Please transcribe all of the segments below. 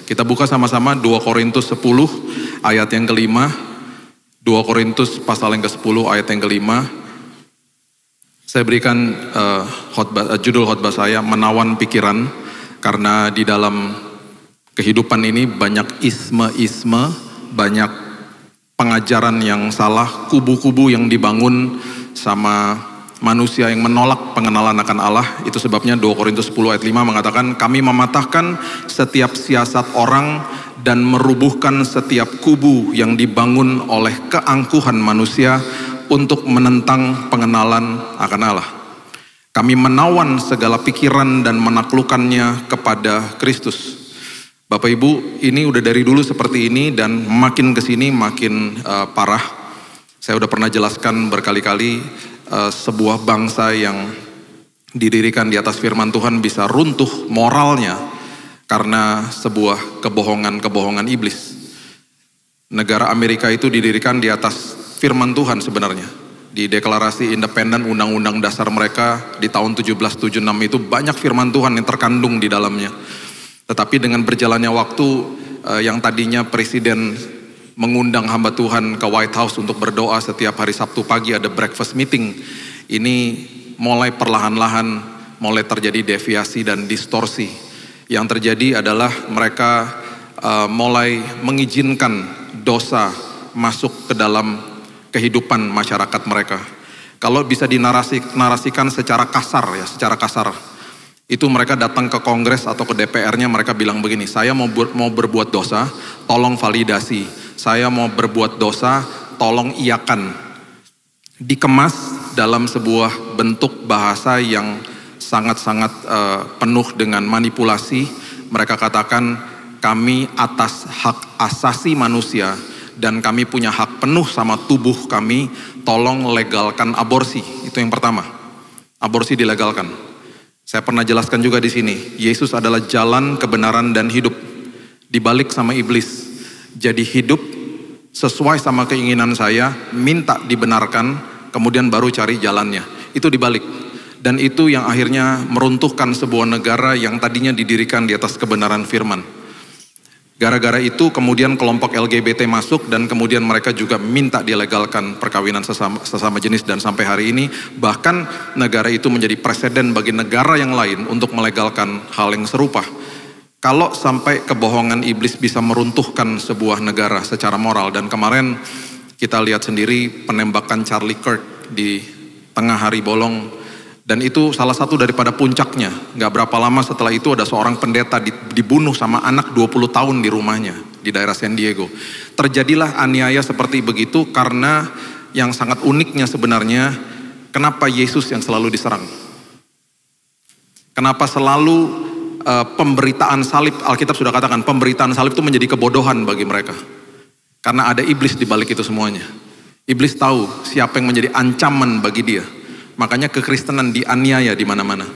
Kita buka sama-sama 2 Korintus 10 ayat yang kelima. 2 Korintus pasal yang ke-10 ayat yang kelima. Saya berikan judul khotbah saya, menawan pikiran. Karena di dalam kehidupan ini banyak isme-isme, banyak pengajaran yang salah, kubu-kubu yang dibangun sama manusia yang menolak pengenalan akan Allah. Itu sebabnya 2 Korintus 10 ayat 5 mengatakan, kami mematahkan setiap siasat orang dan merubuhkan setiap kubu yang dibangun oleh keangkuhan manusia untuk menentang pengenalan akan Allah. Kami menawan segala pikiran dan menaklukkannya kepada Kristus. Bapak Ibu, ini udah dari dulu seperti ini dan makin kesini makin parah. Saya udah pernah jelaskan berkali-kali, sebuah bangsa yang didirikan di atas firman Tuhan bisa runtuh moralnya karena sebuah kebohongan iblis. Negara Amerika itu didirikan di atas firman Tuhan sebenarnya. Di deklarasi independen undang-undang dasar mereka di tahun 1776 itu banyak firman Tuhan yang terkandung di dalamnya. Tetapi dengan berjalannya waktu, yang tadinya presiden mengundang hamba Tuhan ke White House untuk berdoa setiap hari Sabtu pagi ada breakfast meeting. Ini mulai perlahan-lahan mulai terjadi deviasi dan distorsi. Yang terjadi adalah mereka mulai mengizinkan dosa masuk ke dalam kehidupan masyarakat mereka. Kalau bisa dinarasikan secara kasar, itu mereka datang ke Kongres atau ke DPR-nya, mereka bilang begini, saya mau berbuat dosa, tolong validasi. Saya mau berbuat dosa, tolong iakan. Dikemas dalam sebuah bentuk bahasa yang sangat-sangat penuh dengan manipulasi. Mereka katakan, kami atas hak asasi manusia dan kami punya hak penuh sama tubuh kami, tolong legalkan aborsi. Itu yang pertama, aborsi dilegalkan. Saya pernah jelaskan juga di sini, Yesus adalah jalan, kebenaran, dan hidup. Dibalik sama iblis. Jadi hidup sesuai sama keinginan saya, minta dibenarkan, kemudian baru cari jalannya. Itu dibalik. Dan itu yang akhirnya meruntuhkan sebuah negara yang tadinya didirikan di atas kebenaran firman. Gara-gara itu kemudian kelompok LGBT masuk dan kemudian mereka juga minta dilegalkan perkawinan sesama jenis, dan sampai hari ini bahkan negara itu menjadi preseden bagi negara yang lain untuk melegalkan hal yang serupa. Kalau sampai kebohongan iblis bisa meruntuhkan sebuah negara secara moral, dan kemarin kita lihat sendiri penembakan Charlie Kirk di tengah hari bolong, dan itu salah satu daripada puncaknya. Gak berapa lama setelah itu ada seorang pendeta dibunuh sama anak 20 tahun di rumahnya di daerah San Diego. Terjadilah aniaya seperti begitu karena yang sangat uniknya sebenarnya, kenapa Yesus yang selalu diserang? Kenapa selalu pemberitaan salib, Alkitab sudah katakan pemberitaan salib itu menjadi kebodohan bagi mereka. Karena ada iblis di balik itu semuanya. Iblis tahu siapa yang menjadi ancaman bagi dia. Makanya kekristenan dianiaya di mana-mana.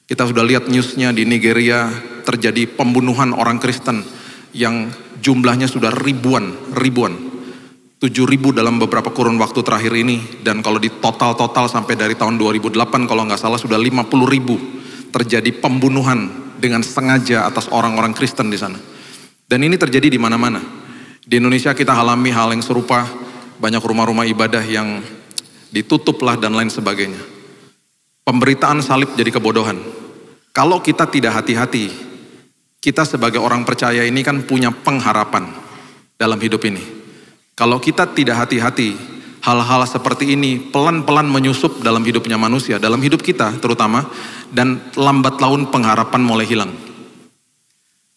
Kita sudah lihat newsnya di Nigeria terjadi pembunuhan orang Kristen yang jumlahnya sudah ribuan. 7.000 dalam beberapa kurun waktu terakhir ini, dan kalau di total sampai dari tahun 2008 kalau nggak salah sudah 50.000 terjadi pembunuhan dengan sengaja atas orang-orang Kristen di sana. Dan ini terjadi di mana-mana. Di Indonesia kita alami hal yang serupa, banyak rumah-rumah ibadah yang ditutuplah dan lain sebagainya. Pemberitaan salib jadi kebodohan. Kalau kita tidak hati-hati, kita sebagai orang percaya ini kan punya pengharapan dalam hidup ini. Kalau kita tidak hati-hati, hal-hal seperti ini pelan-pelan menyusup dalam hidupnya manusia, dalam hidup kita terutama, dan lambat laun pengharapan mulai hilang.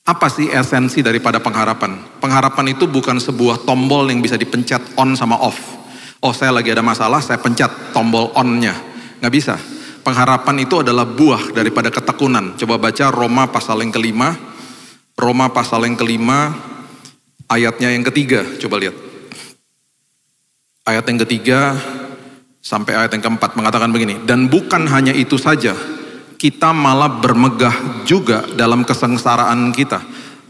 Apa sih esensi daripada pengharapan? Pengharapan itu bukan sebuah tombol yang bisa dipencet on sama off. Oh, saya lagi ada masalah, saya pencet tombol on-nya. Nggak bisa. Pengharapan itu adalah buah daripada ketekunan. Coba baca Roma pasal yang kelima. Roma pasal yang kelima, ayatnya yang ketiga. Coba lihat. Ayat yang ketiga sampai ayat yang keempat mengatakan begini. Dan bukan hanya itu saja, kita malah bermegah juga dalam kesengsaraan kita.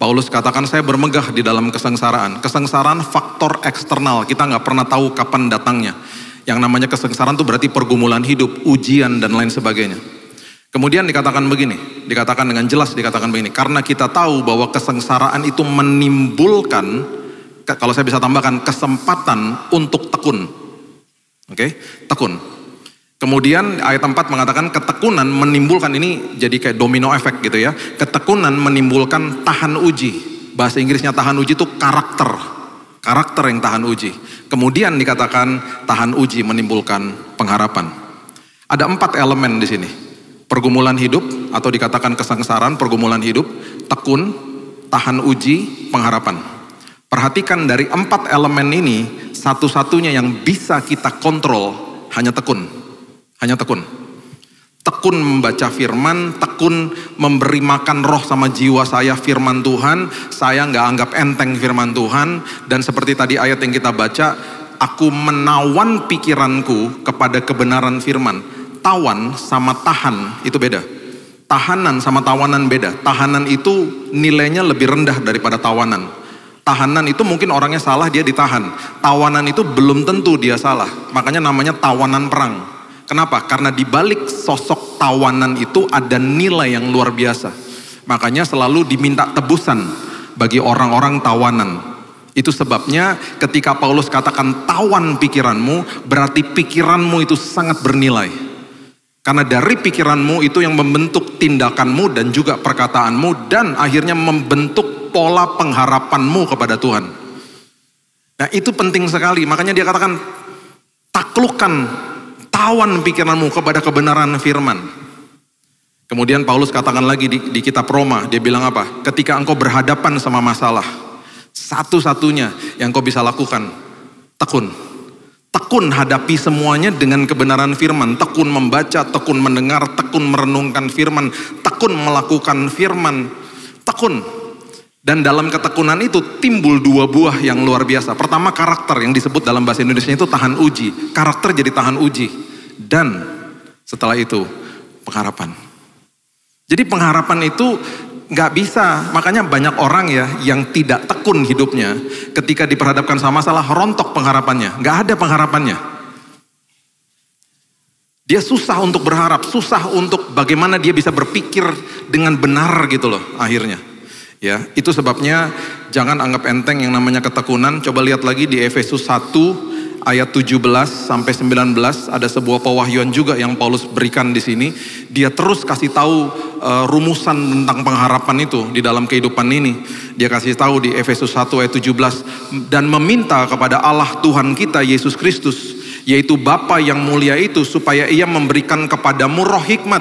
Paulus katakan, saya bermegah di dalam kesengsaraan. Kesengsaraan faktor eksternal, kita nggak pernah tahu kapan datangnya. Yang namanya kesengsaraan itu berarti pergumulan hidup, ujian dan lain sebagainya. Kemudian dikatakan begini, dikatakan dengan jelas, dikatakan begini, karena kita tahu bahwa kesengsaraan itu menimbulkan, kalau saya bisa tambahkan, kesempatan untuk tekun. Oke, tekun. Kemudian ayat 4 mengatakan ketekunan menimbulkan, ini jadi kayak domino efek gitu ya. Ketekunan menimbulkan tahan uji. Bahasa Inggrisnya tahan uji itu karakter. Karakter yang tahan uji. Kemudian dikatakan tahan uji menimbulkan pengharapan. Ada 4 elemen di sini. Pergumulan hidup atau dikatakan kesengsaraan, pergumulan hidup, tekun, tahan uji, pengharapan. Perhatikan dari 4 elemen ini, satu-satunya yang bisa kita kontrol hanya tekun. Hanya tekun. Tekun membaca firman, tekun memberi makan roh sama jiwa saya firman Tuhan. Saya nggak anggap enteng firman Tuhan. Dan seperti tadi ayat yang kita baca, aku menawan pikiranku kepada kebenaran firman. Tawan sama tahan itu beda. Tahanan sama tawanan beda. Tahanan itu nilainya lebih rendah daripada tawanan. Tahanan itu mungkin orangnya salah, dia ditahan. Tawanan itu belum tentu dia salah. Makanya namanya tawanan perang. Kenapa? Karena di balik sosok tawanan itu ada nilai yang luar biasa. Makanya selalu diminta tebusan bagi orang-orang tawanan. Itu sebabnya ketika Paulus katakan tawan pikiranmu, berarti pikiranmu itu sangat bernilai. Karena dari pikiranmu itu yang membentuk tindakanmu dan juga perkataanmu dan akhirnya membentuk pola pengharapanmu kepada Tuhan. Nah itu penting sekali, makanya dia katakan taklukkan, tawan pikiranmu kepada kebenaran firman. Kemudian Paulus katakan lagi di kitab Roma, dia bilang apa? Ketika engkau berhadapan sama masalah, satu-satunya yang kau bisa lakukan, tekun. Tekun hadapi semuanya dengan kebenaran firman. Tekun membaca, tekun mendengar, tekun merenungkan firman, tekun melakukan firman, tekun. Dan dalam ketekunan itu timbul 2 buah yang luar biasa. Pertama karakter yang disebut dalam bahasa Indonesia itu tahan uji. Karakter jadi tahan uji. Dan setelah itu pengharapan. Jadi pengharapan itu gak bisa. Makanya banyak orang ya yang tidak tekun hidupnya. Ketika diperhadapkan sama masalah rontok pengharapannya. Gak ada pengharapannya. Dia susah untuk berharap. Susah untuk bagaimana dia bisa berpikir dengan benar gitu loh akhirnya. Ya, itu sebabnya jangan anggap enteng yang namanya ketekunan. Coba lihat lagi di Efesus 1 ayat 17 sampai 19 ada sebuah pewahyuan juga yang Paulus berikan di sini. Dia terus kasih tahu rumusan tentang pengharapan itu di dalam kehidupan ini. Dia kasih tahu di Efesus 1 ayat 17 dan meminta kepada Allah Tuhan kita Yesus Kristus, yaitu Bapa yang mulia itu, supaya Ia memberikan kepadamu roh hikmat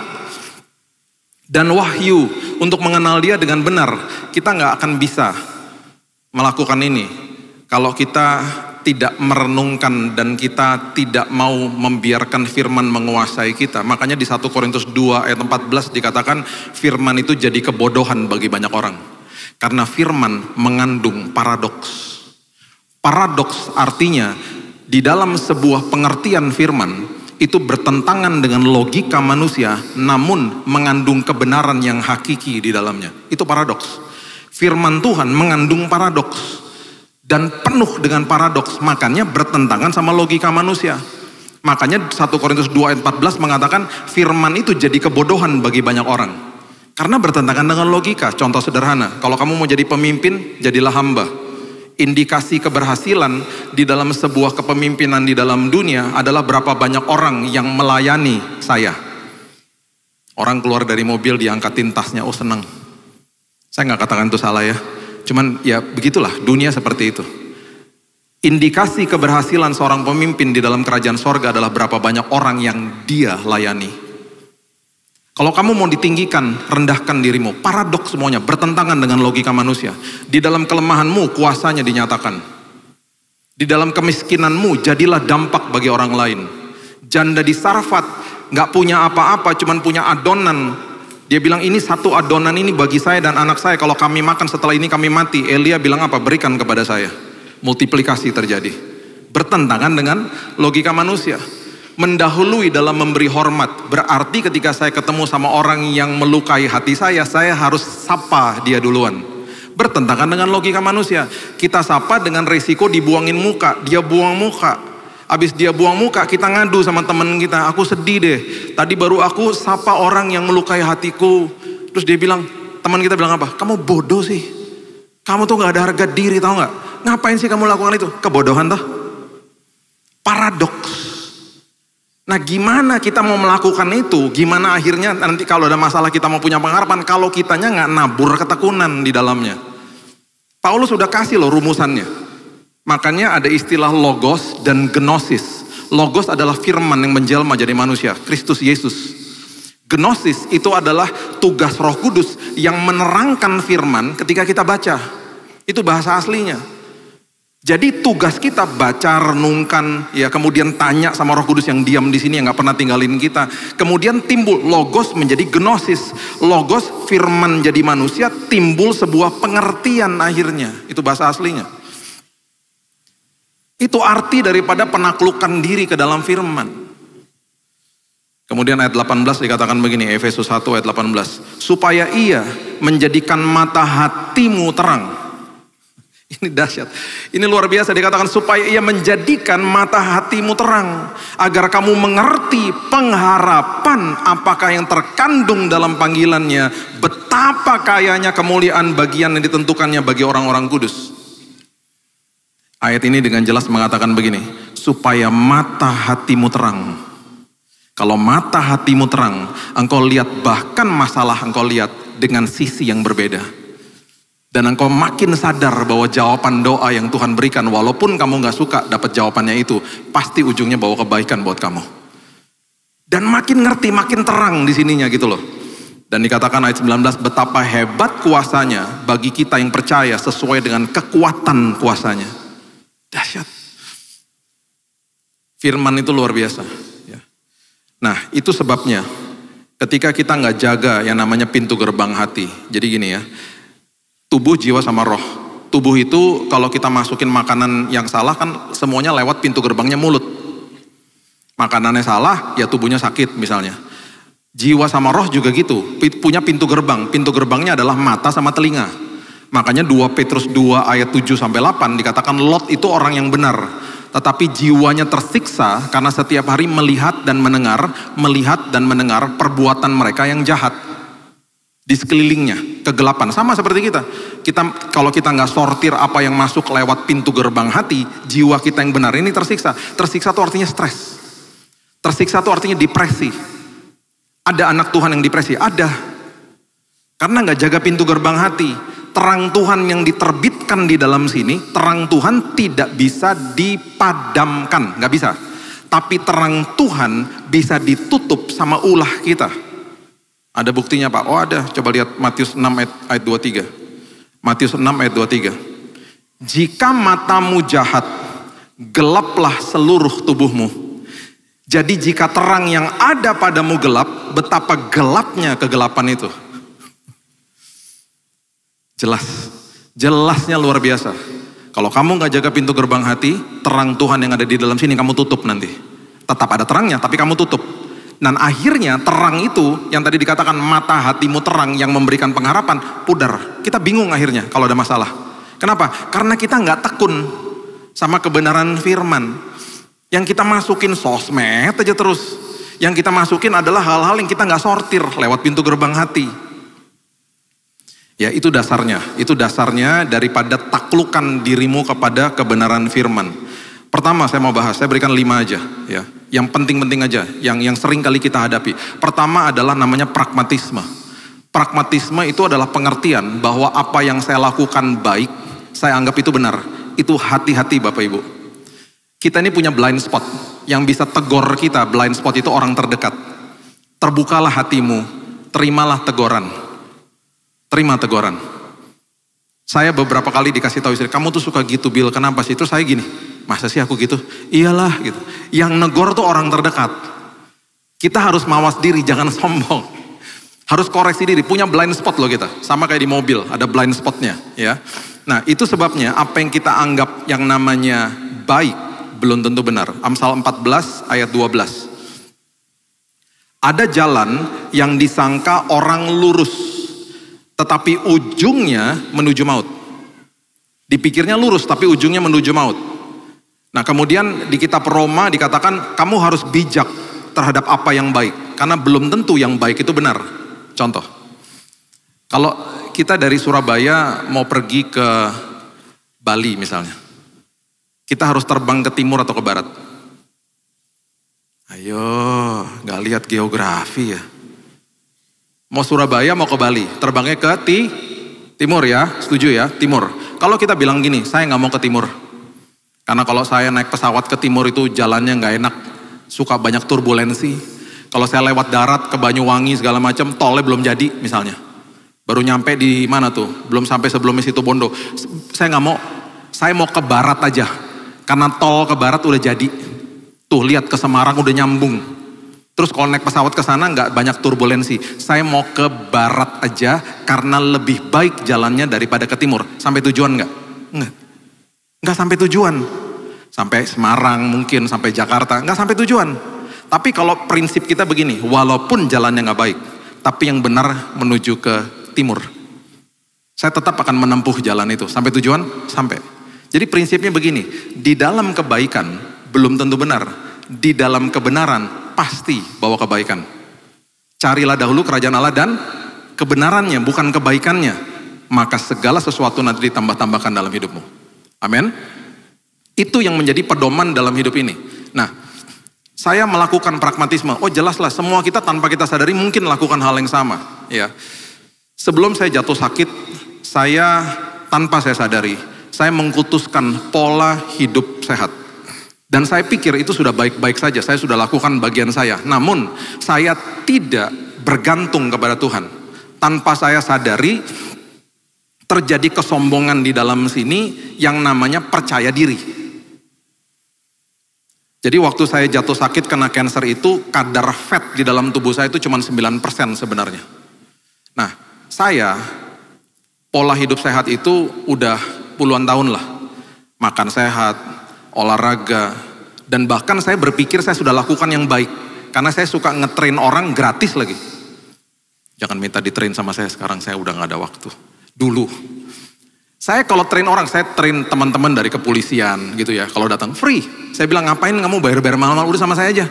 dan wahyu untuk mengenal Dia dengan benar. Kita nggak akan bisa melakukan ini kalau kita tidak merenungkan dan kita tidak mau membiarkan firman menguasai kita. Makanya di 1 Korintus 2 ayat 14 dikatakan firman itu jadi kebodohan bagi banyak orang. Karena firman mengandung paradoks. Paradoks artinya di dalam sebuah pengertian firman itu bertentangan dengan logika manusia, namun mengandung kebenaran yang hakiki di dalamnya. Itu paradoks. Firman Tuhan mengandung paradoks dan penuh dengan paradoks, makanya bertentangan sama logika manusia. Makanya 1 Korintus 2 ayat 14 mengatakan firman itu jadi kebodohan bagi banyak orang. Karena bertentangan dengan logika. Contoh sederhana, kalau kamu mau jadi pemimpin, jadilah hamba. Indikasi keberhasilan di dalam sebuah kepemimpinan di dalam dunia adalah berapa banyak orang yang melayani saya. Orang keluar dari mobil diangkatin tasnya, oh senang. Saya nggak katakan itu salah ya. Cuman ya begitulah dunia seperti itu. Indikasi keberhasilan seorang pemimpin di dalam kerajaan sorga adalah berapa banyak orang yang dia layani. Kalau kamu mau ditinggikan, rendahkan dirimu. Paradoks semuanya, bertentangan dengan logika manusia. Di dalam kelemahanmu, kuasanya dinyatakan. Di dalam kemiskinanmu, jadilah dampak bagi orang lain. Janda di Sarfat, gak punya apa-apa, cuman punya adonan. Dia bilang ini satu adonan ini bagi saya dan anak saya. Kalau kami makan setelah ini kami mati. Elia bilang apa? Berikan kepada saya. Multiplikasi terjadi. Bertentangan dengan logika manusia. Mendahului dalam memberi hormat. Berarti ketika saya ketemu sama orang yang melukai hati saya harus sapa dia duluan. Bertentangan dengan logika manusia. Kita sapa dengan resiko dibuangin muka, dia buang muka. Habis dia buang muka, kita ngadu sama temen kita. Aku sedih deh. Tadi baru aku sapa orang yang melukai hatiku. Terus dia bilang, teman kita bilang apa? Kamu bodoh sih. Kamu tuh gak ada harga diri, tahu gak? Ngapain sih kamu lakukan itu? Kebodohan toh? Paradoks. Nah gimana kita mau melakukan itu? Gimana akhirnya nanti kalau ada masalah kita mau punya pengharapan, kalau kitanya gak nabur ketekunan di dalamnya. Paulus sudah kasih loh rumusannya. Makanya ada istilah logos dan gnosis. Logos adalah firman yang menjelma jadi manusia, Kristus Yesus. Gnosis itu adalah tugas Roh Kudus yang menerangkan firman ketika kita baca. Itu bahasa aslinya. Jadi tugas kita baca, renungkan, ya kemudian tanya sama Roh Kudus yang diam di sini yang nggak pernah tinggalin kita. Kemudian timbul logos menjadi gnosis. Logos firman jadi manusia, timbul sebuah pengertian akhirnya. Itu bahasa aslinya. Itu arti daripada penaklukan diri ke dalam firman. Kemudian ayat 18 dikatakan begini, Efesus 1 ayat 18. Supaya ia menjadikan mata hatimu terang. Ini dahsyat. Ini luar biasa dikatakan supaya ia menjadikan mata hatimu terang. Agar kamu mengerti pengharapan apakah yang terkandung dalam panggilannya. Betapa kayanya kemuliaan bagian yang ditentukannya bagi orang-orang kudus. Ayat ini dengan jelas mengatakan begini, supaya mata hatimu terang. Kalau mata hatimu terang, engkau lihat bahkan masalah engkau lihat dengan sisi yang berbeda. Dan engkau makin sadar bahwa jawaban doa yang Tuhan berikan, walaupun kamu gak suka dapat jawabannya itu, pasti ujungnya bawa kebaikan buat kamu. Dan makin ngerti, makin terang di sininya gitu loh. Dan dikatakan ayat 19, betapa hebat kuasanya bagi kita yang percaya sesuai dengan kekuatan kuasanya. Dahsyat. Firman itu luar biasa. Nah itu sebabnya ketika kita nggak jaga yang namanya pintu gerbang hati. Jadi gini ya, tubuh, jiwa sama roh. Tubuh itu kalau kita masukin makanan yang salah kan semuanya lewat pintu gerbangnya mulut. Makanannya salah ya tubuhnya sakit misalnya. Jiwa sama roh juga gitu, punya pintu gerbang. Pintu gerbangnya adalah mata sama telinga. Makanya 2 Petrus 2 ayat 7-8 dikatakan Lot itu orang yang benar. Tetapi jiwanya tersiksa karena setiap hari melihat dan mendengar perbuatan mereka yang jahat. Di sekelilingnya, kegelapan. Sama seperti kita. Kalau kita nggak sortir apa yang masuk lewat pintu gerbang hati, jiwa kita yang benar ini tersiksa. Tersiksa itu artinya stres. Tersiksa itu artinya depresi. Ada anak Tuhan yang depresi? Ada. Karena nggak jaga pintu gerbang hati. Terang Tuhan yang diterbitkan di dalam sini, terang Tuhan tidak bisa dipadamkan, nggak bisa. Tapi terang Tuhan bisa ditutup sama ulah kita. Ada buktinya Pak? Oh ada, coba lihat Matius 6 ayat 23. Matius 6 ayat 23. Jika matamu jahat, gelaplah seluruh tubuhmu. Jadi jika terang yang ada padamu gelap, betapa gelapnya kegelapan itu. Jelasnya luar biasa. Kalau kamu gak jaga pintu gerbang hati, terang Tuhan yang ada di dalam sini kamu tutup nanti. Tetap ada terangnya, tapi kamu tutup. Dan akhirnya terang itu, yang tadi dikatakan mata hatimu terang yang memberikan pengharapan, pudar. Kita bingung akhirnya kalau ada masalah. Kenapa? Karena kita gak tekun sama kebenaran firman. Yang kita masukin sosmed aja terus. Yang kita masukin adalah hal-hal yang kita gak sortir lewat pintu gerbang hati. Ya itu dasarnya daripada taklukan dirimu kepada kebenaran firman. Pertama saya mau bahas, saya berikan 5 aja ya. Yang penting-penting aja, yang sering kali kita hadapi. Pertama adalah namanya pragmatisme. Pragmatisme itu adalah pengertian bahwa apa yang saya lakukan baik, saya anggap itu benar. Itu hati-hati Bapak Ibu. Kita ini punya blind spot, yang bisa tegur kita, blind spot itu orang terdekat. Terbukalah hatimu, terimalah teguran. Terima teguran. Saya beberapa kali dikasih tahu istri, kamu tuh suka gitu Bill, kenapa sih? Terus saya gini, masa sih aku gitu? Iyalah gitu. Yang negor tuh orang terdekat. Kita harus mawas diri, jangan sombong. Harus koreksi diri, punya blind spot loh kita. Sama kayak di mobil, ada blind spotnya ya. Nah itu sebabnya apa yang kita anggap yang namanya baik, belum tentu benar. Amsal 14 ayat 12. Ada jalan yang disangka orang lurus, tetapi ujungnya menuju maut. Dipikirnya lurus, tapi ujungnya menuju maut. Nah kemudian di kitab Roma dikatakan kamu harus bijak terhadap apa yang baik. Karena belum tentu yang baik itu benar. Contoh, kalau kita dari Surabaya mau pergi ke Bali misalnya. Kita harus terbang ke timur atau ke barat? Ayo, gak lihat geografi ya. Mau Surabaya mau ke Bali, terbangnya ke timur ya, setuju ya, timur. Kalau kita bilang gini, saya gak mau ke timur. Karena kalau saya naik pesawat ke timur itu jalannya nggak enak, suka banyak turbulensi. Kalau saya lewat darat ke Banyuwangi segala macam, tolnya belum jadi misalnya. Baru nyampe di mana tuh? Belum sampai sebelumnya Situbondo. Saya nggak mau, saya mau ke barat aja. Karena tol ke barat udah jadi. Tuh lihat ke Semarang udah nyambung. Terus kalau naik pesawat ke sana nggak banyak turbulensi. Saya mau ke barat aja karena lebih baik jalannya daripada ke timur. Sampai tujuan nggak? Nggak sampai tujuan, sampai Semarang mungkin, sampai Jakarta, nggak sampai tujuan. Tapi kalau prinsip kita begini, walaupun jalannya nggak baik, tapi yang benar menuju ke timur. Saya tetap akan menempuh jalan itu, sampai tujuan, sampai. Jadi prinsipnya begini, di dalam kebaikan belum tentu benar, di dalam kebenaran pasti bawa kebaikan. Carilah dahulu kerajaan Allah dan kebenarannya, bukan kebaikannya. Maka segala sesuatu nanti ditambah-tambahkan dalam hidupmu. Amin. Itu yang menjadi pedoman dalam hidup ini. Nah, saya melakukan pragmatisme. Oh jelaslah, semua kita tanpa kita sadari mungkin lakukan hal yang sama. Ya. Sebelum saya jatuh sakit, saya tanpa saya sadari, saya mengkutuskan pola hidup sehat. Dan saya pikir itu sudah baik-baik saja, saya sudah lakukan bagian saya. Namun, saya tidak bergantung kepada Tuhan. Tanpa saya sadari, terjadi kesombongan di dalam sini yang namanya percaya diri. Jadi waktu saya jatuh sakit kena cancer itu, kadar fat di dalam tubuh saya itu cuma 9% sebenarnya. Nah, saya pola hidup sehat itu udah puluhan tahun lah. Makan sehat, olahraga, dan bahkan saya berpikir saya sudah lakukan yang baik. Karena saya suka ngetrain orang gratis lagi. Jangan minta ditrain sama saya sekarang, saya udah gak ada waktu. Dulu, saya kalau train orang, saya train teman-teman dari kepolisian gitu ya. Kalau datang free, saya bilang ngapain kamu bayar-bayar mahal-mahal, udah sama saya aja.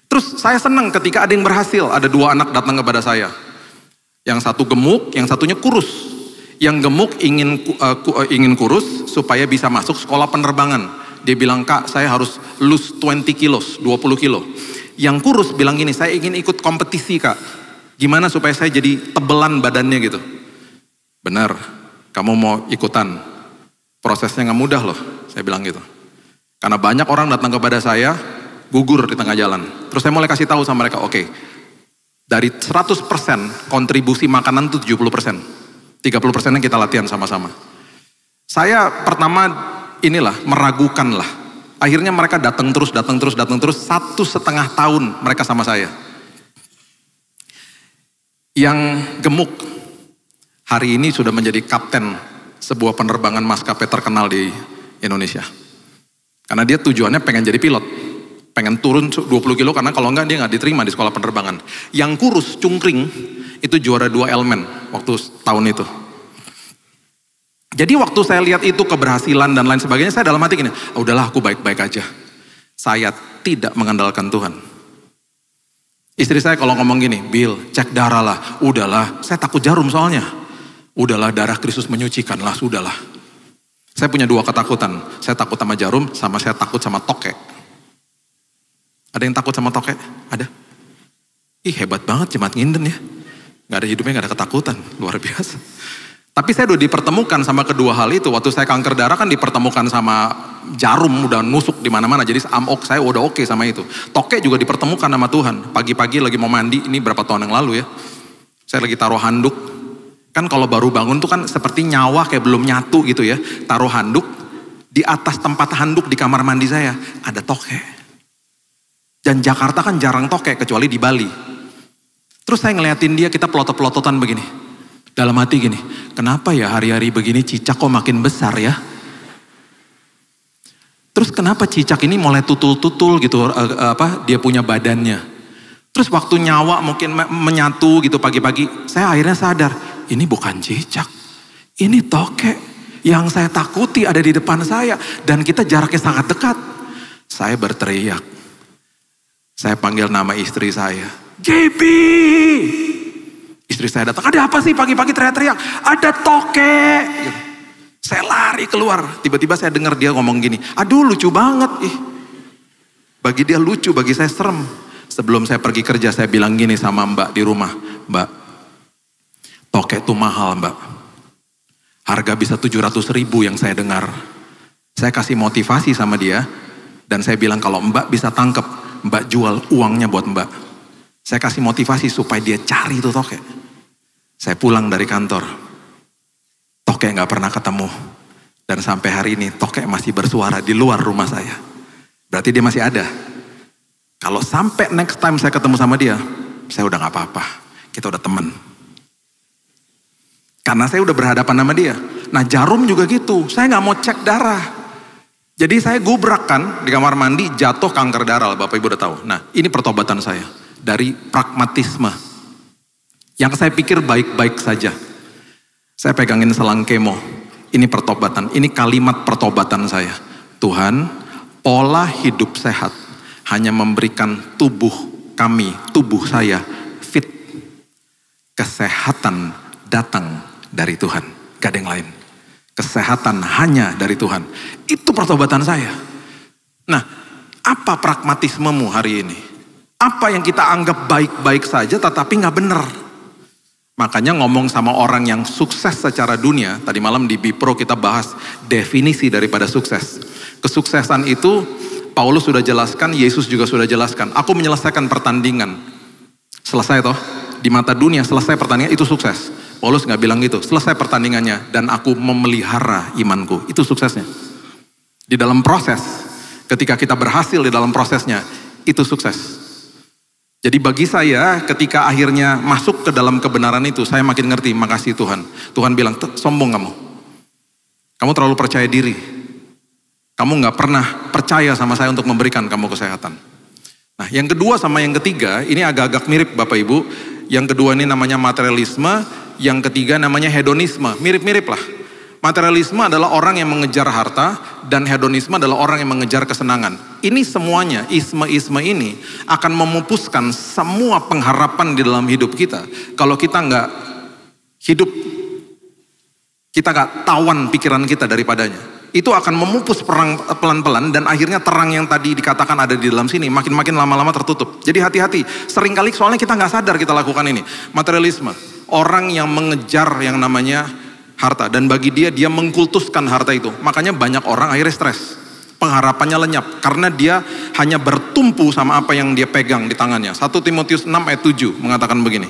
Terus saya senang ketika ada yang berhasil. Ada 2 anak datang kepada saya. Yang satu gemuk, yang satunya kurus. Yang gemuk ingin kurus supaya bisa masuk sekolah penerbangan. Dia bilang, Kak saya harus lose 20 kilos, 20 kilo. Yang kurus bilang gini, saya ingin ikut kompetisi Kak. Gimana supaya saya jadi tebelan badannya gitu. Benar, kamu mau ikutan. Prosesnya gak mudah loh, saya bilang gitu. Karena banyak orang datang kepada saya, gugur di tengah jalan. Terus saya mulai kasih tahu sama mereka, oke, dari 100% kontribusi makanan itu 70%. 30% yang kita latihan sama-sama. Saya pertama meragukan lah. Akhirnya mereka datang terus, 1,5 tahun mereka sama saya. Yang gemuk, hari ini sudah menjadi kapten sebuah penerbangan maskapai terkenal di Indonesia. Karena dia tujuannya pengen jadi pilot. Pengen turun 20 kilo karena kalau enggak dia nggak diterima di sekolah penerbangan. Yang kurus, cungkring, itu juara 2 elemen waktu tahun itu. Jadi waktu saya lihat itu keberhasilan dan lain sebagainya, saya dalam hati gini, udahlah aku baik-baik aja. Saya tidak mengandalkan Tuhan. Istri saya kalau ngomong gini, Bill cek darah lah, udahlah, saya takut jarum soalnya. Udahlah darah Kristus menyucikan lah, sudahlah. Saya punya 2 ketakutan, saya takut sama jarum, sama saya takut sama tokek. Ada yang takut sama tokek? Ada? Ih hebat banget jemaat Nginden ya. Gak ada hidupnya, gak ada ketakutan, luar biasa. Tapi saya udah dipertemukan sama kedua hal itu. Waktu saya kanker darah kan dipertemukan sama jarum, udah nusuk di mana-mana. Jadi amok saya udah oke sama itu. Tokek juga dipertemukan sama Tuhan. Pagi-pagi lagi mau mandi, ini berapa tahun yang lalu ya. Saya lagi taruh handuk. Kan kalau baru bangun tuh kan seperti nyawa kayak belum nyatu gitu ya. Taruh handuk, di atas tempat handuk di kamar mandi saya ada tokek. Dan Jakarta kan jarang tokek kecuali di Bali. Terus saya ngeliatin dia, kita pelotot-pelototan begini. Dalam hati gini, kenapa ya hari-hari begini cicak kok makin besar ya? Terus kenapa cicak ini mulai tutul-tutul gitu, dia punya badannya. Terus waktu nyawa mungkin menyatu gitu pagi-pagi, saya akhirnya sadar, ini bukan cicak, ini tokek. Yang saya takuti ada di depan saya. Dan kita jaraknya sangat dekat. Saya berteriak. Saya panggil nama istri saya. JB! Istri saya datang, ada apa sih pagi-pagi teriak-teriak? Ada tokek. Gitu. Saya lari keluar. Tiba-tiba saya dengar dia ngomong gini. Aduh lucu banget. Bagi dia lucu, bagi saya serem. Sebelum saya pergi kerja, saya bilang gini sama Mbak di rumah. Mbak, tokek itu mahal Mbak. Harga bisa 700.000 yang saya dengar. Saya kasih motivasi sama dia. Dan saya bilang kalau Mbak bisa tangkep, Mbak jual uangnya buat Mbak. Saya kasih motivasi supaya dia cari itu tokek. Saya pulang dari kantor. Tokek gak pernah ketemu. Dan sampai hari ini tokek masih bersuara di luar rumah saya. Berarti dia masih ada. Kalau sampai next time saya ketemu sama dia, saya udah gak apa-apa. Kita udah temen. Karena saya udah berhadapan sama dia. Nah Jarum juga gitu. Saya gak mau cek darah. Jadi saya gubrak kan di kamar mandi, jatuh kanker darah. Bapak Ibu udah tahu. Nah ini pertobatan saya. Dari pragmatisme. Yang saya pikir baik-baik saja. Saya pegangin selang kemo. Ini pertobatan. Ini kalimat pertobatan saya. Tuhan, pola hidup sehat hanya memberikan tubuh kami, tubuh saya fit. Kesehatan datang dari Tuhan. Gak ada yang lain. Kesehatan hanya dari Tuhan. Itu pertobatan saya. Nah, apa pragmatismemu hari ini? Apa yang kita anggap baik-baik saja tetapi gak benar? Makanya ngomong sama orang yang sukses secara dunia, tadi malam di Bipro kita bahas definisi daripada sukses. Kesuksesan itu Paulus sudah jelaskan, Yesus juga sudah jelaskan. Aku menyelesaikan pertandingan. Selesai toh? Di mata dunia selesai pertandingan itu sukses. Paulus gak bilang gitu, selesai pertandingannya dan aku memelihara imanku. Itu suksesnya. Di dalam proses, ketika kita berhasil di dalam prosesnya, itu sukses. Jadi bagi saya ketika akhirnya masuk ke dalam kebenaran itu, saya makin ngerti, makasih Tuhan. Tuhan bilang, sombong kamu. Kamu terlalu percaya diri. Kamu gak pernah percaya sama saya untuk memberikan kamu kesehatan. Nah yang kedua sama yang ketiga, ini agak-agak mirip Bapak Ibu. Yang kedua ini namanya materialisme, yang ketiga namanya hedonisme. Mirip-mirip lah. Materialisme adalah orang yang mengejar harta, dan hedonisme adalah orang yang mengejar kesenangan. Ini semuanya, isme-isme ini akan memupuskan semua pengharapan di dalam hidup kita. Kalau kita nggak hidup, kita nggak tawan pikiran kita daripadanya. Itu akan memupus pelan-pelan dan akhirnya terang yang tadi dikatakan ada di dalam sini makin-makin lama-lama tertutup. Jadi hati-hati, seringkali soalnya kita nggak sadar kita lakukan ini. Materialisme, orang yang mengejar yang namanya harta, dan bagi dia mengkultuskan harta itu. Makanya banyak orang akhirnya stres, pengharapannya lenyap karena dia hanya bertumpu sama apa yang dia pegang di tangannya. 1 Timotius 6 ayat 7 mengatakan begini.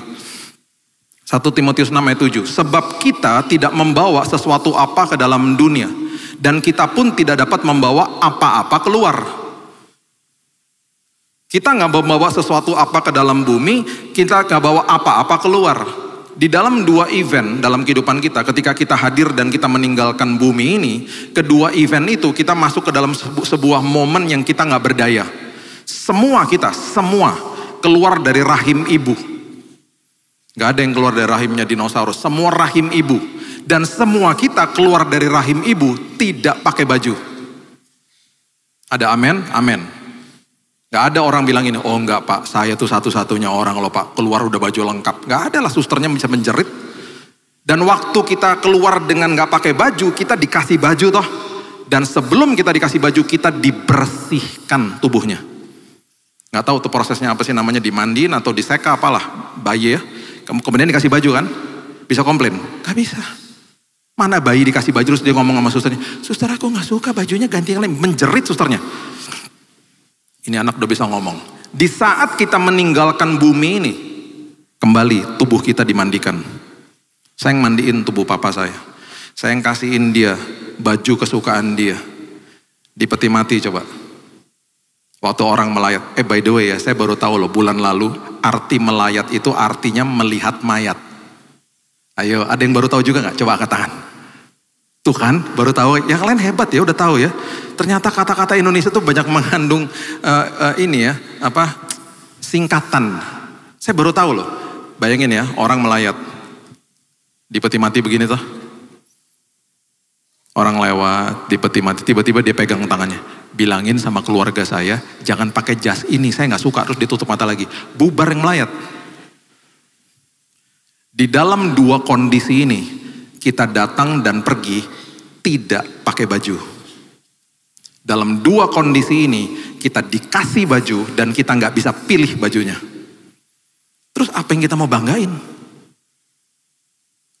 1 Timotius 6 ayat 7, sebab kita tidak membawa sesuatu apa ke dalam dunia, dan kita pun tidak dapat membawa apa-apa keluar. Kita nggak membawa sesuatu apa ke dalam bumi, kita nggak bawa apa-apa keluar. Di dalam dua event dalam kehidupan kita, ketika kita hadir dan kita meninggalkan bumi ini, kedua event itu kita masuk ke dalam sebuah momen yang kita nggak berdaya. Semua keluar dari rahim ibu. Gak ada yang keluar dari rahimnya dinosaurus, semua rahim ibu. Dan semua kita keluar dari rahim ibu tidak pakai baju. Ada amin? Amin. Gak ada orang bilang ini, oh enggak Pak, saya tuh satu-satunya orang loh Pak, keluar udah baju lengkap. Gak ada lah, susternya bisa menjerit. Dan waktu kita keluar dengan gak pakai baju, kita dikasih baju toh. Dan sebelum kita dikasih baju, kita dibersihkan tubuhnya. Gak tahu tuh prosesnya apa sih namanya, dimandiin atau diseka apalah, bayi ya. Kemudian dikasih baju kan, bisa komplain? Gak bisa. Mana bayi dikasih baju terus dia ngomong sama susternya, suster aku gak suka bajunya ganti yang lain, menjerit susternya. Ini anak udah bisa ngomong. Di saat kita meninggalkan bumi ini, kembali tubuh kita dimandikan. Saya yang mandiin tubuh papa saya. Saya yang kasihin dia baju kesukaan dia. Di peti mati coba. Waktu orang melayat. By the way ya, saya baru tahu loh bulan lalu arti melayat itu artinya melihat mayat. Ayo, ada yang baru tahu juga gak? Coba angkat tangan. Tuh kan, baru tahu. Ya kalian hebat ya, udah tahu ya. Ternyata kata-kata Indonesia tuh banyak mengandung singkatan. Saya baru tahu loh. Bayangin ya, orang melayat di peti mati begini tuh. Orang lewat di peti mati, tiba-tiba dia pegang tangannya. Bilangin sama keluarga saya, jangan pakai jas ini, saya nggak suka. Terus ditutup mata lagi. Bubar yang melayat. Di dalam dua kondisi ini, kita datang dan pergi tidak pakai baju. Dalam dua kondisi ini, kita dikasih baju dan kita nggak bisa pilih bajunya. Terus apa yang kita mau banggain?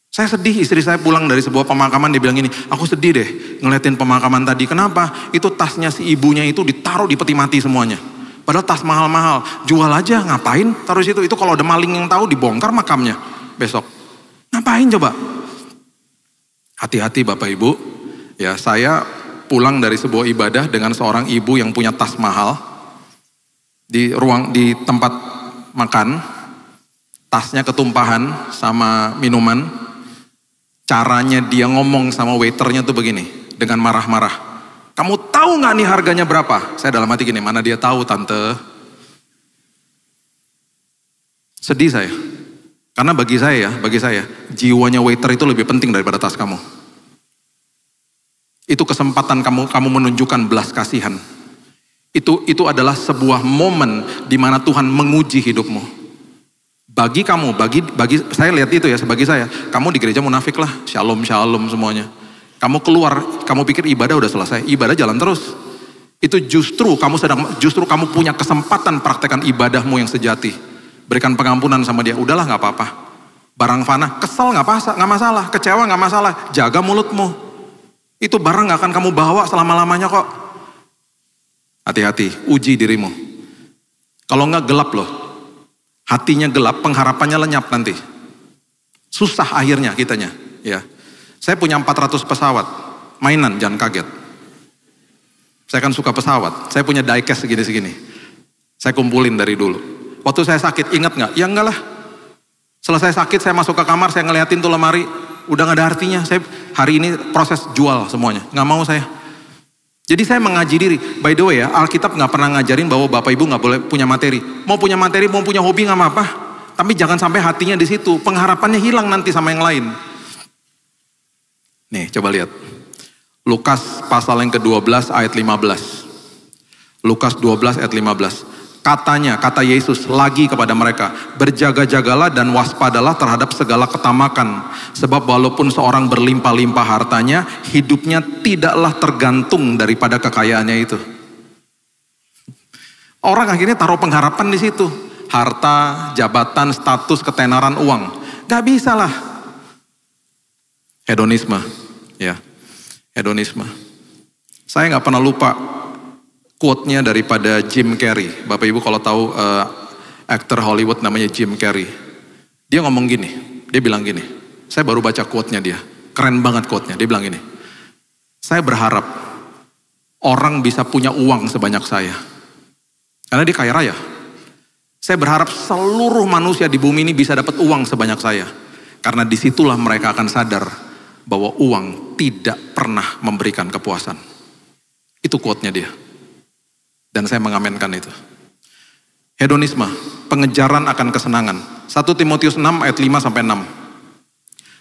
Saya sedih, istri saya pulang dari sebuah pemakaman, dia bilang gini, aku sedih deh ngeliatin pemakaman tadi. Kenapa? Itu tasnya si ibunya itu ditaruh di peti mati semuanya. Padahal tas mahal-mahal, jual aja, ngapain taruh situ? Itu kalau ada maling yang tahu dibongkar makamnya besok. Ngapain coba? Hati-hati Bapak Ibu, ya saya pulang dari sebuah ibadah dengan seorang ibu yang punya tas mahal di tempat makan, tasnya ketumpahan sama minuman. Caranya dia ngomong sama waiternya tuh begini, dengan marah-marah. Kamu tahu nggak nih harganya berapa? Saya dalam hati gini, mana dia tahu tante. Sedih saya. Karena bagi saya, jiwanya waiter itu lebih penting daripada tas kamu. Itu kesempatan kamu menunjukkan belas kasihan. Itu adalah sebuah momen di mana Tuhan menguji hidupmu. Bagi kamu, bagi saya lihat itu ya, sebagai saya, kamu di gereja munafik lah, shalom semuanya. Kamu keluar, kamu pikir ibadah udah selesai, ibadah jalan terus. Itu justru kamu punya kesempatan praktekkan ibadahmu yang sejati. Berikan pengampunan sama dia, udahlah nggak apa-apa. Barang fana, kesel nggak masalah, kecewa nggak masalah, jaga mulutmu. Itu barang nggak akan kamu bawa selama-lamanya kok. Hati-hati, uji dirimu. Kalau nggak gelap loh. Hatinya gelap, pengharapannya lenyap nanti. Susah akhirnya kitanya. Ya. Saya punya 400 pesawat. Mainan, jangan kaget. Saya kan suka pesawat. Saya punya diecast segini-segini. Saya kumpulin dari dulu. Waktu saya sakit, ingat nggak? Ya enggak lah. Selesai sakit, saya masuk ke kamar, saya ngeliatin tuh lemari. Udah gak ada artinya. Saya hari ini proses jual semuanya. Nggak mau saya. Jadi saya mengaji diri. By the way ya, Alkitab nggak pernah ngajarin bahwa Bapak Ibu nggak boleh punya materi. Mau punya materi, mau punya hobi nggak apa-apa. Tapi jangan sampai hatinya di situ. Pengharapannya hilang nanti sama yang lain. Nih, coba lihat. Lukas pasal yang ke-12 ayat 15. Lukas 12 ayat 15. Kata Yesus lagi kepada mereka, berjaga-jagalah dan waspadalah terhadap segala ketamakan. Sebab walaupun seorang berlimpah-limpah hartanya, hidupnya tidaklah tergantung daripada kekayaannya itu. Orang akhirnya taruh pengharapan di situ. Harta, jabatan, status, ketenaran, uang. Gak bisa lah. Hedonisme. Ya, hedonisme. Saya gak pernah lupa quote-nya daripada Jim Carrey. Bapak Ibu kalau tahu aktor Hollywood namanya Jim Carrey. Dia ngomong gini, dia bilang gini. Saya baru baca quote-nya dia. Keren banget quote-nya. Dia bilang gini. Saya berharap orang bisa punya uang sebanyak saya. Karena dia kaya raya. Saya berharap seluruh manusia di bumi ini bisa dapat uang sebanyak saya. Karena disitulah mereka akan sadar bahwa uang tidak pernah memberikan kepuasan. Itu quote-nya dia. Dan saya mengamenkan itu. Hedonisme, pengejaran akan kesenangan. 1 Timotius 6 ayat 5 sampai 6.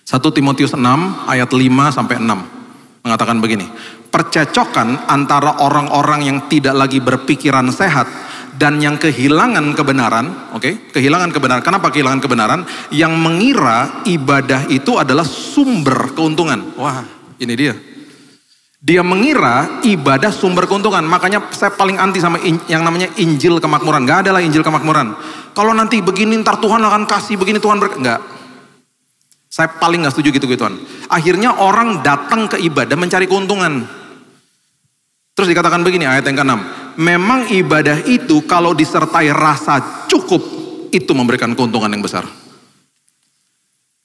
1 Timotius 6 ayat 5 sampai 6 mengatakan begini. Percecokan antara orang-orang yang tidak lagi berpikiran sehat dan yang kehilangan kebenaran, oke? Kehilangan kebenaran. Kenapa kehilangan kebenaran? Yang mengira ibadah itu adalah sumber keuntungan. Wah, ini dia. Dia mengira ibadah sumber keuntungan. Makanya saya paling anti sama yang namanya Injil kemakmuran. Gak ada lah Injil kemakmuran. Kalau nanti begini ntar Tuhan akan kasih, begini Tuhan enggak. Saya paling gak setuju gitu-gituan. Akhirnya orang datang ke ibadah mencari keuntungan. Terus dikatakan begini ayat yang ke-6. Memang ibadah itu kalau disertai rasa cukup, itu memberikan keuntungan yang besar.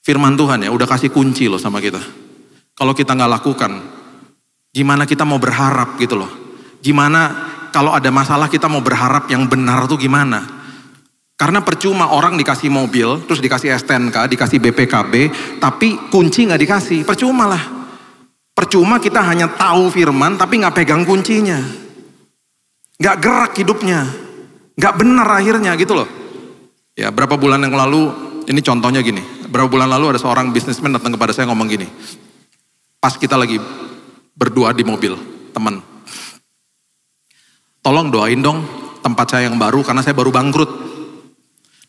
Firman Tuhan ya udah kasih kunci loh sama kita. Kalau kita gak lakukan, gimana kita mau berharap gitu loh. Gimana kalau ada masalah kita mau berharap yang benar tuh gimana. Karena percuma orang dikasih mobil, terus dikasih STNK, dikasih BPKB, tapi kunci gak dikasih. Percuma lah. Percuma kita hanya tahu firman tapi gak pegang kuncinya. Gak gerak hidupnya. Gak benar akhirnya gitu loh. Ya berapa bulan yang lalu, ini contohnya gini. Berapa bulan lalu ada seorang bisnismen datang kepada saya ngomong gini. Pas kita lagi berdua di mobil, teman. Tolong doain dong tempat saya yang baru karena saya baru bangkrut.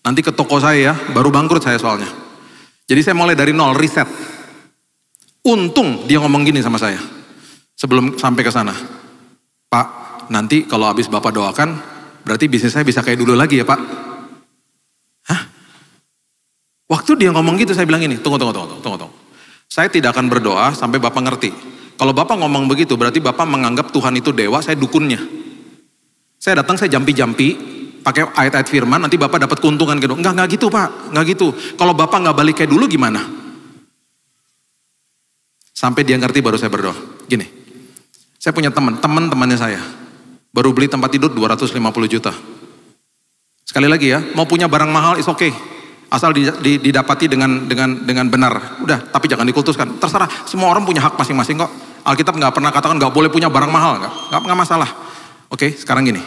Nanti ke toko saya ya, baru bangkrut saya soalnya. Jadi saya mulai dari nol, riset. Untung dia ngomong gini sama saya sebelum sampai ke sana. Pak, nanti kalau habis Bapak doakan, berarti bisnis saya bisa kayak dulu lagi ya Pak? Hah? Waktu dia ngomong gitu saya bilang ini, tunggu. Saya tidak akan berdoa sampai Bapak ngerti. Kalau Bapak ngomong begitu, berarti Bapak menganggap Tuhan itu dewa, saya dukunnya. Saya datang, saya jampi-jampi, pakai ayat-ayat firman, nanti Bapak dapat keuntungan gitu. Enggak gitu Pak, enggak gitu. Kalau Bapak nggak balik kayak dulu gimana? Sampai dia ngerti baru saya berdoa. Gini, saya punya teman-temannya saya. Baru beli tempat tidur 250 juta. Sekali lagi ya, mau punya barang mahal is okay. Asal didapati dengan benar. Udah, tapi jangan dikultuskan. Terserah, semua orang punya hak masing-masing kok. Alkitab nggak pernah katakan nggak boleh punya barang mahal, nggak masalah. Oke, sekarang gini,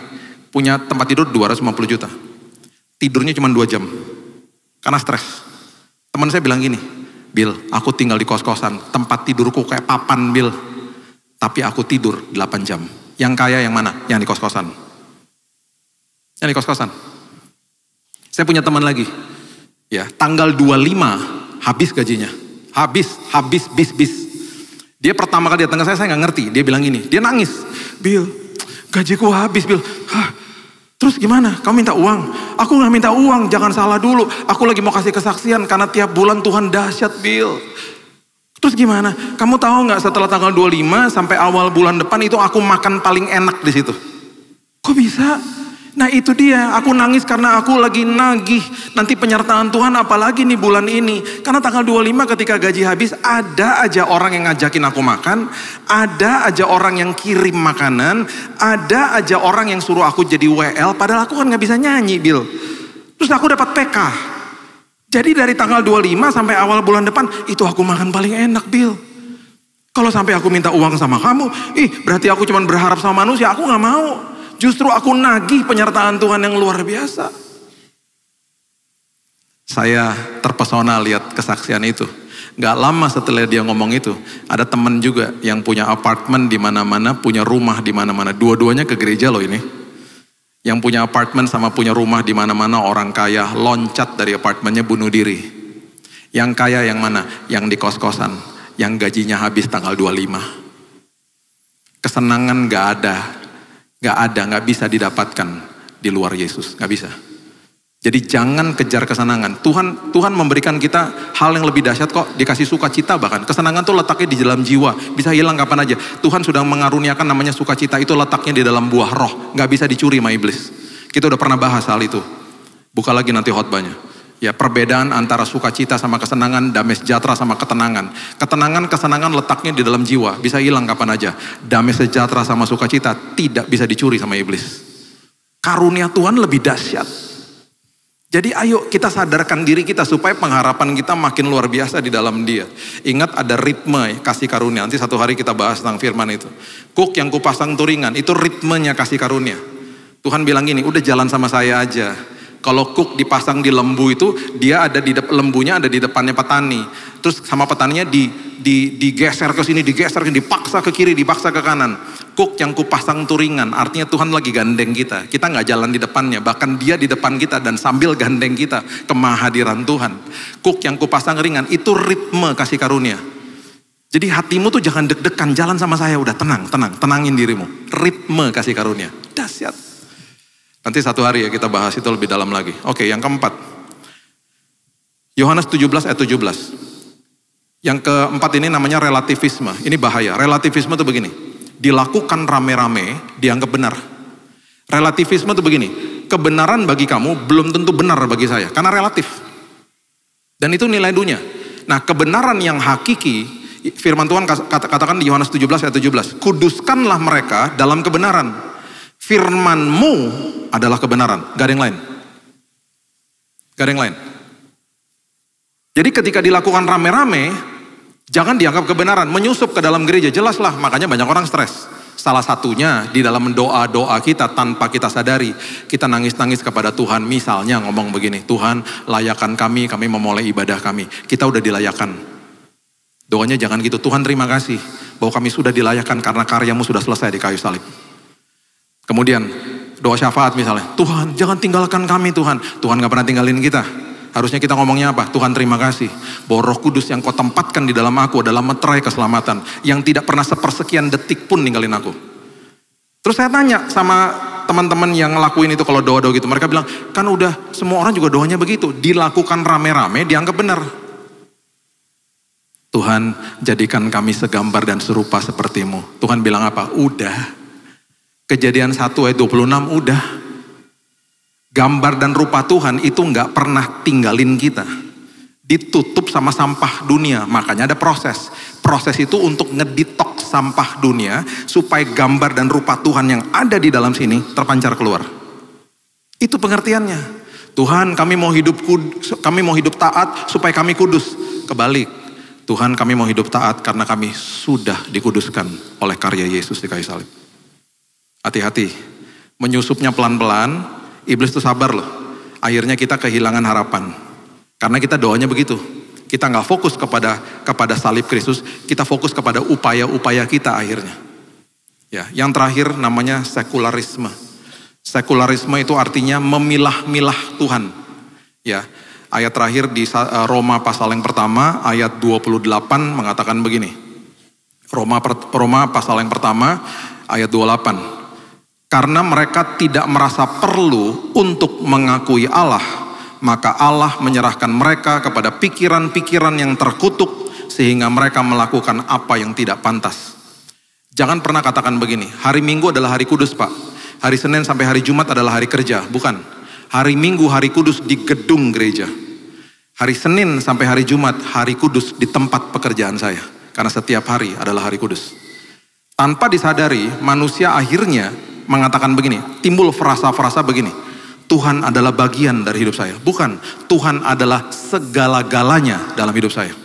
punya tempat tidur 250 juta. Tidurnya cuma 2 jam. Karena stres. Teman saya bilang gini, Bill, aku tinggal di kos-kosan, tempat tidurku kayak papan Bill. Tapi aku tidur 8 jam. Yang kaya yang mana? Yang di kos-kosan. Yang di kos-kosan. Saya punya teman lagi. Ya, tanggal 25 habis gajinya. Habis. Dia pertama kali datang ke saya nggak ngerti. Dia bilang gini, dia nangis. Bill, gajiku habis, Bill. Hah? Terus gimana? Kamu minta uang? Aku nggak minta uang, jangan salah dulu. Aku lagi mau kasih kesaksian karena tiap bulan Tuhan dahsyat, Bill. Terus gimana? Kamu tahu nggak setelah tanggal 25 sampai awal bulan depan itu aku makan paling enak di situ. Kok bisa? Nah itu dia, aku nangis karena aku lagi nagih. Nanti penyertaan Tuhan apalagi nih bulan ini. Karena tanggal 25 ketika gaji habis, ada aja orang yang ngajakin aku makan. Ada aja orang yang kirim makanan. Ada aja orang yang suruh aku jadi WL. Padahal aku kan gak bisa nyanyi, Bill. Terus aku dapat PK. Jadi dari tanggal 25 sampai awal bulan depan, itu aku makan paling enak, Bill. Kalau sampai aku minta uang sama kamu, berarti aku cuma berharap sama manusia, aku gak mau. Justru aku nagih penyertaan Tuhan yang luar biasa. Saya terpesona lihat kesaksian itu. Gak lama setelah dia ngomong itu, ada teman juga yang punya apartemen di mana-mana, punya rumah di mana-mana. Dua-duanya ke gereja loh ini. Yang punya apartemen sama punya rumah di mana-mana, orang kaya loncat dari apartemennya bunuh diri. Yang kaya yang mana? Yang di kos-kosan, yang gajinya habis tanggal 25. Kesenangan gak ada, gak bisa didapatkan di luar Yesus, gak bisa. Jadi jangan kejar kesenangan. Tuhan memberikan kita hal yang lebih dahsyat kok, dikasih sukacita bahkan. Kesenangan tuh letaknya di dalam jiwa, bisa hilang kapan aja. Tuhan sudah mengaruniakan namanya sukacita, itu letaknya di dalam buah roh, gak bisa dicuri sama iblis. Kita udah pernah bahas hal itu. Buka lagi nanti khotbahnya. Ya, perbedaan antara sukacita sama kesenangan, damai sejahtera sama ketenangan. Kesenangan letaknya di dalam jiwa, bisa hilang kapan aja. Damai sejahtera sama sukacita tidak bisa dicuri sama iblis. Karunia Tuhan lebih dahsyat. Jadi ayo kita sadarkan diri kita supaya pengharapan kita makin luar biasa di dalam Dia. Ingat ada ritme kasih karunia. Nanti satu hari kita bahas tentang firman itu. Kuk yang kupasang turingan, itu ritmenya kasih karunia. Tuhan bilang gini, udah jalan sama saya aja. Kalau kuk dipasang di lembu itu, dia ada di lembunya ada di depannya petani. Terus sama petaninya digeser ke sini, dipaksa ke kiri, dipaksa ke kanan. Kuk yang kupasang turingan, artinya Tuhan lagi gandeng kita. Kita nggak jalan di depannya, bahkan dia di depan kita dan sambil gandeng kita ke mahadiran Tuhan. Kuk yang kupasang ringan, itu ritme kasih karunia. Jadi hatimu tuh jangan deg-degan, jalan sama saya, udah tenangin dirimu. Ritme kasih karunia, dahsyat. Nanti satu hari ya kita bahas itu lebih dalam lagi. Oke, yang keempat. Yohanes 17 ayat 17. Yang keempat ini namanya relativisme. Ini bahaya. Relativisme itu begini. Dilakukan rame-rame, dianggap benar. Relativisme itu begini. Kebenaran bagi kamu belum tentu benar bagi saya. Karena relatif. Dan itu nilai dunia. Nah, kebenaran yang hakiki, firman Tuhan katakan di Yohanes 17 ayat 17. Kuduskanlah mereka dalam kebenaran. Firman-Mu adalah kebenaran, gak ada yang lain. Gak ada yang lain. Jadi ketika dilakukan rame-rame, jangan dianggap kebenaran, menyusup ke dalam gereja, jelaslah, makanya banyak orang stres. Salah satunya di dalam doa-doa kita tanpa kita sadari, kita nangis-nangis kepada Tuhan, misalnya ngomong begini, Tuhan layakan kami memulai ibadah kami, kita udah dilayakan. Doanya jangan gitu, Tuhan terima kasih bahwa kami sudah dilayakkan karena karyamu sudah selesai di kayu salib. Kemudian doa syafaat misalnya, Tuhan jangan tinggalkan kami Tuhan. Tuhan gak pernah tinggalin kita. Harusnya kita ngomongnya apa? Tuhan terima kasih bahwa Roh Kudus yang kau tempatkan di dalam aku adalah meterai keselamatan. Yang tidak pernah sepersekian detik pun ninggalin aku. Terus saya tanya sama teman-teman yang ngelakuin itu kalau doa-doa gitu. Mereka bilang, kan udah semua orang juga doanya begitu. Dilakukan rame-rame dianggap benar. Tuhan jadikan kami segambar dan serupa sepertimu. Tuhan bilang apa? Udah. Kejadian 1 ayat 26 udah. Gambar dan rupa Tuhan itu gak pernah tinggalin kita. Ditutup sama sampah dunia. Makanya ada proses. Proses itu untuk ngedetox sampah dunia. Supaya gambar dan rupa Tuhan yang ada di dalam sini terpancar keluar. Itu pengertiannya. Tuhan kami mau hidup taat supaya kami kudus. Kebalik. Tuhan kami mau hidup taat karena kami sudah dikuduskan oleh karya Yesus di kayu salib. Hati-hati, menyusupnya pelan-pelan, iblis itu sabar loh. Akhirnya kita kehilangan harapan. Karena kita doanya begitu. Kita gak fokus kepada salib Kristus, kita fokus kepada upaya-upaya kita akhirnya. Ya, yang terakhir namanya sekularisme. Sekularisme itu artinya memilah-milah Tuhan. Ya. Ayat terakhir di Roma pasal yang pertama, ayat 28 mengatakan begini. Roma pasal yang pertama, ayat 28. Karena mereka tidak merasa perlu untuk mengakui Allah, maka Allah menyerahkan mereka kepada pikiran-pikiran yang terkutuk, sehingga mereka melakukan apa yang tidak pantas. Jangan pernah katakan begini, hari Minggu adalah hari kudus Pak. Hari Senin sampai hari Jumat adalah hari kerja, bukan. Hari Minggu, hari kudus di gedung gereja. Hari Senin sampai hari Jumat, hari kudus di tempat pekerjaan saya. Karena setiap hari adalah hari kudus. Tanpa disadari, manusia akhirnya mengatakan begini. Timbul frasa-frasa begini. Tuhan adalah bagian dari hidup saya. Bukan, Tuhan adalah segala-galanya dalam hidup saya.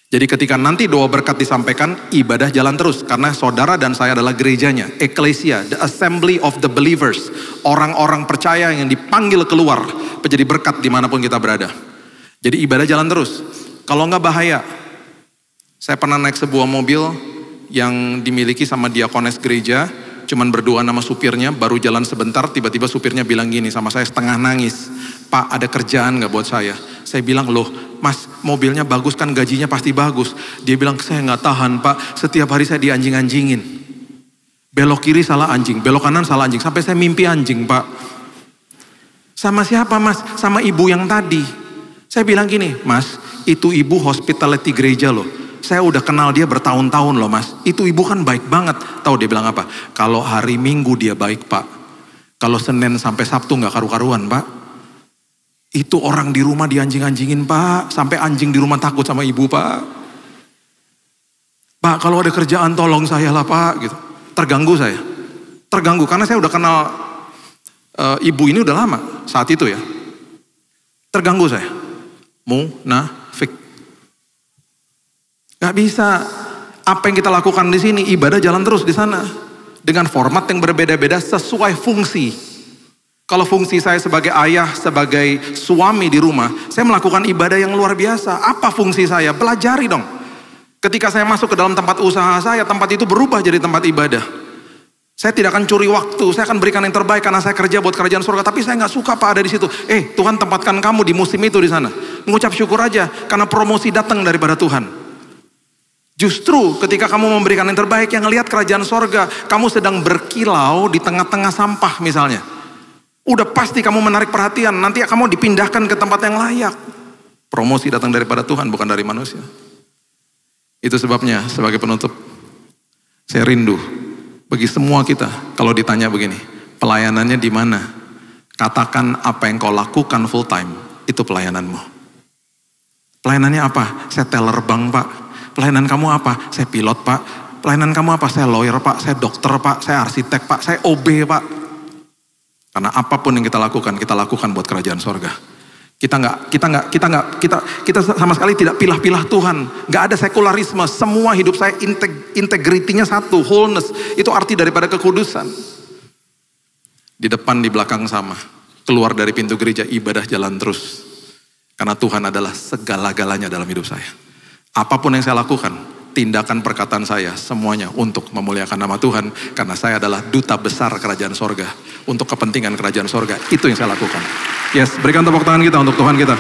Jadi ketika nanti doa berkat disampaikan, ibadah jalan terus. Karena saudara dan saya adalah gerejanya, eklesia, the assembly of the believers. Orang-orang percaya yang dipanggil keluar, menjadi berkat dimanapun kita berada. Jadi ibadah jalan terus. Kalau enggak bahaya. Saya pernah naik sebuah mobil yang dimiliki sama diakones gereja. Cuman berdua nama supirnya, baru jalan sebentar tiba-tiba supirnya bilang gini sama saya setengah nangis. Pak ada kerjaan gak buat saya? Saya bilang loh mas mobilnya bagus kan gajinya pasti bagus. Dia bilang saya gak tahan pak, setiap hari saya dianjing-anjingin. Belok kiri salah anjing, belok kanan salah anjing. Sampai saya mimpi anjing pak. Sama siapa mas? Sama ibu yang tadi. Saya bilang gini, mas, itu ibu hospitality gereja loh. Saya udah kenal dia bertahun-tahun loh mas. Itu ibu kan baik banget. Tahu dia bilang apa? Kalau hari Minggu dia baik pak. Kalau Senin sampai Sabtu gak karu-karuan pak. Itu orang di rumah dianjing-anjingin pak. Sampai anjing di rumah takut sama ibu pak. Pak kalau ada kerjaan tolong saya lah pak. Gitu. Terganggu saya. Terganggu karena saya udah kenal ibu ini udah lama saat itu ya. Terganggu saya. Munafik. Gak bisa. Apa yang kita lakukan di sini ibadah jalan terus di sana dengan format yang berbeda-beda sesuai fungsi. Kalau fungsi saya sebagai ayah, sebagai suami di rumah, saya melakukan ibadah yang luar biasa. Apa fungsi saya? Pelajari dong. Ketika saya masuk ke dalam tempat usaha saya, tempat itu berubah jadi tempat ibadah. Saya tidak akan curi waktu, saya akan berikan yang terbaik karena saya kerja buat kerajaan surga. Tapi saya nggak suka Pak ada di situ. Tuhan tempatkan kamu di musim itu di sana. Mengucap syukur aja karena promosi datang daripada Tuhan. Justru ketika kamu memberikan yang terbaik, yang ngelihat kerajaan surga, kamu sedang berkilau di tengah-tengah sampah misalnya. Udah pasti kamu menarik perhatian, nanti kamu dipindahkan ke tempat yang layak. Promosi datang daripada Tuhan, bukan dari manusia. Itu sebabnya sebagai penutup, saya rindu bagi semua kita, kalau ditanya begini, pelayanannya di mana? Katakan apa yang kau lakukan full time, itu pelayananmu. Pelayanannya apa? Saya teller bank pak. Pelayanan kamu apa? Saya pilot pak. Pelayanan kamu apa? Saya lawyer pak, saya dokter pak, saya arsitek pak, saya OB pak. Karena apapun yang kita lakukan buat kerajaan sorga. Kita sama sekali tidak pilah-pilah Tuhan. Gak ada sekularisme. Semua hidup saya integritinya satu, wholeness. Itu arti daripada kekudusan. Di depan, di belakang sama. Keluar dari pintu gereja, ibadah jalan terus. Karena Tuhan adalah segala-galanya dalam hidup saya. Apapun yang saya lakukan, tindakan perkataan saya, semuanya untuk memuliakan nama Tuhan. Karena saya adalah duta besar kerajaan sorga. Untuk kepentingan kerajaan sorga, itu yang saya lakukan. Yes, berikan tepuk tangan kita untuk Tuhan kita.